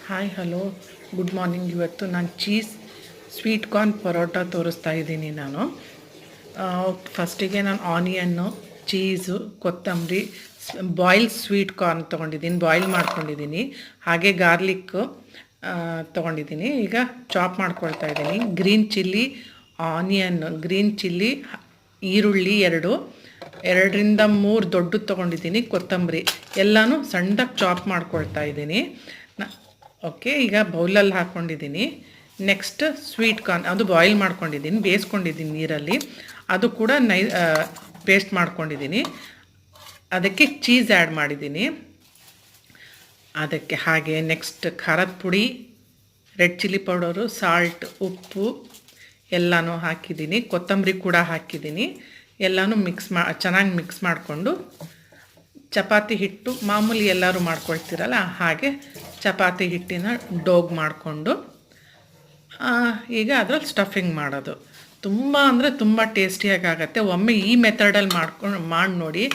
Hi hello good morning. ಇವತ್ತು ನಾನು cheese sweet corn paratha ತೋರಿಸ್ತಾ ಇದ್ದೀನಿ. ನಾನು ಫಸ್ಟಿಗೆ ನಾನು ಆನಿಯನ್ನು, ಚೀಸು, ಕೊತ್ತಂಬರಿ, ಬಾಯ್ಲ್ ಸ್ವೀಟ್ ಕಾರ್ನ್ ತೊಗೊಂಡಿದ್ದೀನಿ, ಬಾಯ್ಲ್ ಮಾಡ್ಕೊಂಡಿದ್ದೀನಿ. ಹಾಗೆ ಗಾರ್ಲಿಕ್ಕು ತೊಗೊಂಡಿದ್ದೀನಿ. ಈಗ ಚಾಪ್ ಮಾಡ್ಕೊಳ್ತಾ ಇದ್ದೀನಿ. Green chilli, onion, green chilli, ಈರುಳ್ಳಿ ಎರಡರಿಂದ ಮೂರು ದೊಡ್ಡದು ತೊಗೊಂಡಿದ್ದೀನಿ, ಕೊತ್ತಂಬರಿ ಎಲ್ಲನೂ ಸಣ್ಣದಾಗಿ ಚಾಪ್ ಮಾಡ್ಕೊಳ್ತಾ ಇದ್ದೀನಿ. ಓಕೆ, ಈಗ ಬೌಲಲ್ಲಿ ಹಾಕ್ಕೊಂಡಿದ್ದೀನಿ. ನೆಕ್ಸ್ಟ್ ಸ್ವೀಟ್ ಕಾರ್ನ್, ಅದು ಬಾಯ್ಲ್ ಮಾಡ್ಕೊಂಡಿದ್ದೀನಿ, ಬೇಯಿಸ್ಕೊಂಡಿದ್ದೀನಿ ನೀರಲ್ಲಿ. ಅದು ಕೂಡ ಪೇಸ್ಟ್ ಮಾಡ್ಕೊಂಡಿದ್ದೀನಿ. ಅದಕ್ಕೆ ಚೀಸ್ ಆ್ಯಡ್ ಮಾಡಿದ್ದೀನಿ. ಅದಕ್ಕೆ ಹಾಗೆ ನೆಕ್ಸ್ಟ್ ಖಾರದ ಪುಡಿ, ರೆಡ್ ಚಿಲ್ಲಿ ಪೌಡರು, ಸಾಲ್ಟ್, ಉಪ್ಪು ಎಲ್ಲನೂ ಹಾಕಿದ್ದೀನಿ. ಕೊತ್ತಂಬರಿ ಕೂಡ ಹಾಕಿದ್ದೀನಿ. ಎಲ್ಲನೂ ಚೆನ್ನಾಗಿ ಮಿಕ್ಸ್ ಮಾಡಿಕೊಂಡು ಚಪಾತಿ ಹಿಟ್ಟು ಮಾಮೂಲಿ ಎಲ್ಲರೂ ಮಾಡ್ಕೊಳ್ತೀರಲ್ಲ ಹಾಗೆ ಚಪಾತಿ ಹಿಟ್ಟಿನ ಡೋಗ್ ಮಾಡಿಕೊಂಡು ಈಗ ಅದರಲ್ಲಿ ಸ್ಟಫಿಂಗ್ ಮಾಡೋದು. ತುಂಬ ಅಂದರೆ ತುಂಬ ಟೇಸ್ಟಿಯಾಗಿ ಆಗುತ್ತೆ. ಒಮ್ಮೆ ಈ ಮೆಥಡಲ್ಲಿ ಮಾಡಿ ನೋಡಿ.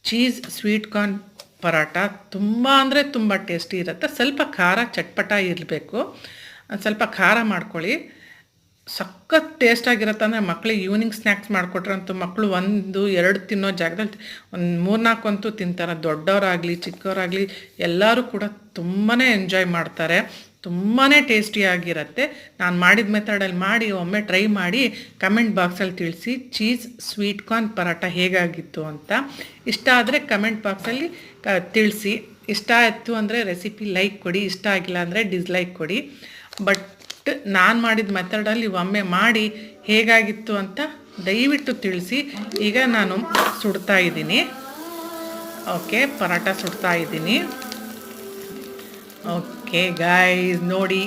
ಚೀಸ್ ಸ್ವೀಟ್ ಕಾರ್ನ್ ಪರೋಟ ತುಂಬ ಅಂದರೆ ತುಂಬ ಟೇಸ್ಟಿ ಇರುತ್ತೆ. ಸ್ವಲ್ಪ ಖಾರ ಚಟ್ಪಟ ಇರಬೇಕು. ಸ್ವಲ್ಪ ಖಾರ ಮಾಡ್ಕೊಳ್ಳಿ, ಸಖತ್ ಟೇಸ್ಟಾಗಿರುತ್ತೆ. ಅಂದರೆ ಮಕ್ಕಳಿಗೆ ಈವ್ನಿಂಗ್ ಸ್ನ್ಯಾಕ್ಸ್ ಮಾಡಿಕೊಟ್ರಂತೂ ಮಕ್ಕಳು 1-2 ತಿನ್ನೋ ಜಾಗದಲ್ಲಿ 3-4 ಅಂತೂ ತಿಂತಾರೆ. ದೊಡ್ಡವರಾಗಲಿ ಚಿಕ್ಕವರಾಗಲಿ ಎಲ್ಲರೂ ಕೂಡ ತುಂಬಾ ಎಂಜಾಯ್ ಮಾಡ್ತಾರೆ. ತುಂಬಾ ಟೇಸ್ಟಿಯಾಗಿರುತ್ತೆ. ನಾನು ಮಾಡಿದ ಮೆಥಡಲ್ಲಿ ಮಾಡಿ ಒಮ್ಮೆ ಟ್ರೈ ಮಾಡಿ ಕಮೆಂಟ್ ಬಾಕ್ಸಲ್ಲಿ ತಿಳಿಸಿ ಚೀಸ್ ಸ್ವೀಟ್ ಕಾರ್ನ್ ಪರೋಟ ಹೇಗಾಗಿತ್ತು ಅಂತ. ಇಷ್ಟ ಆದರೆ ಕಮೆಂಟ್ ಬಾಕ್ಸಲ್ಲಿ ತಿಳಿಸಿ. ಇಷ್ಟ ಆಯಿತು ಅಂದರೆ ರೆಸಿಪಿ ಲೈಕ್ ಕೊಡಿ, ಇಷ್ಟ ಆಗಿಲ್ಲ ಅಂದರೆ ಡಿಸ್ಲೈಕ್ ಕೊಡಿ. ಬಟ್ ನಾನು ಮಾಡಿದ ಮೆಥಡಲ್ಲಿ ಒಮ್ಮೆ ಮಾಡಿ ಹೇಗಾಗಿತ್ತು ಅಂತ ದಯವಿಟ್ಟು ತಿಳಿಸಿ. ಈಗ ನಾನು ಸುಡ್ತಾ ಇದ್ದೀನಿ. ಓಕೆ, ಪರೋಟ ಸುಡ್ತಾ ಇದ್ದೀನಿ. ಓಕೆ ಗಾಯ್ಸ್, ನೋಡಿ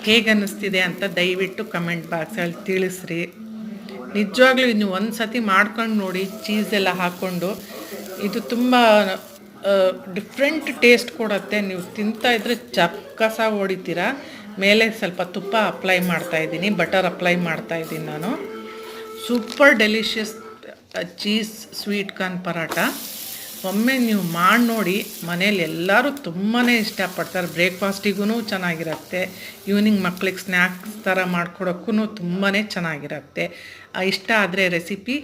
ಹೇಗೆ ಅನ್ನಿಸ್ತಿದೆ ಅಂತ ದಯವಿಟ್ಟು ಕಮೆಂಟ್ ಬಾಕ್ಸಲ್ಲಿ ತಿಳಿಸ್ರಿ. ನಿಜವಾಗ್ಲೂ ಇನ್ನು ಒಂದು ಸತಿ ಮಾಡ್ಕೊಂಡು ನೋಡಿ, ಚೀಸೆಲ್ಲ ಹಾಕ್ಕೊಂಡು. ಇದು ತುಂಬ ಡಿಫ್ರೆಂಟ್ ಟೇಸ್ಟ್ ಕೊಡುತ್ತೆ. ನೀವು ತಿಂತಾಯಿದ್ರೆ ಚಕ್ಕಸ ಹೊಡಿತೀರ. ಮೇಲೆ ಸ್ವಲ್ಪ ತುಪ್ಪ ಅಪ್ಲೈ ಮಾಡ್ತಾಯಿದ್ದೀನಿ, ಬಟರ್ ಅಪ್ಲೈ ಮಾಡ್ತಾಯಿದ್ದೀನಿ ನಾನು. Super delicious cheese sweet corn paratha. ಒಮ್ಮೆ ನೀವು ಮಾಡಿ ನೋಡಿ, ಮನೇಲಿ ಎಲ್ಲರೂ ತುಂಬಾ ಇಷ್ಟಪಡ್ತಾರೆ. ಬ್ರೇಕ್ಫಾಸ್ಟಿಗೂ ಚೆನ್ನಾಗಿರುತ್ತೆ, ಈವ್ನಿಂಗ್ ಮಕ್ಳಿಗೆ ಸ್ನ್ಯಾಕ್ಸ್ ಥರ ಮಾಡ್ಕೊಡೋಕ್ಕೂ ತುಂಬಾ ಚೆನ್ನಾಗಿರುತ್ತೆ. ಇಷ್ಟ ಆದರೆ ರೆಸಿಪಿ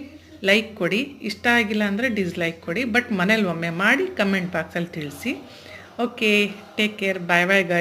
ಲೈಕ್ ಕೊಡಿ, ಇಷ್ಟ ಆಗಿಲ್ಲ ಅಂದರೆ ಡಿಸ್ಲೈಕ್ ಕೊಡಿ. ಬಟ್ ಮನೇಲಿ ಒಮ್ಮೆ ಮಾಡಿ ಕಮೆಂಟ್ ಬಾಕ್ಸಲ್ಲಿ ತಿಳಿಸಿ. ಓಕೆ, ಟೇಕ್ ಕೇರ್, ಬಾಯ್ ಬಾಯ್ ಗಾಯ್ಸ್.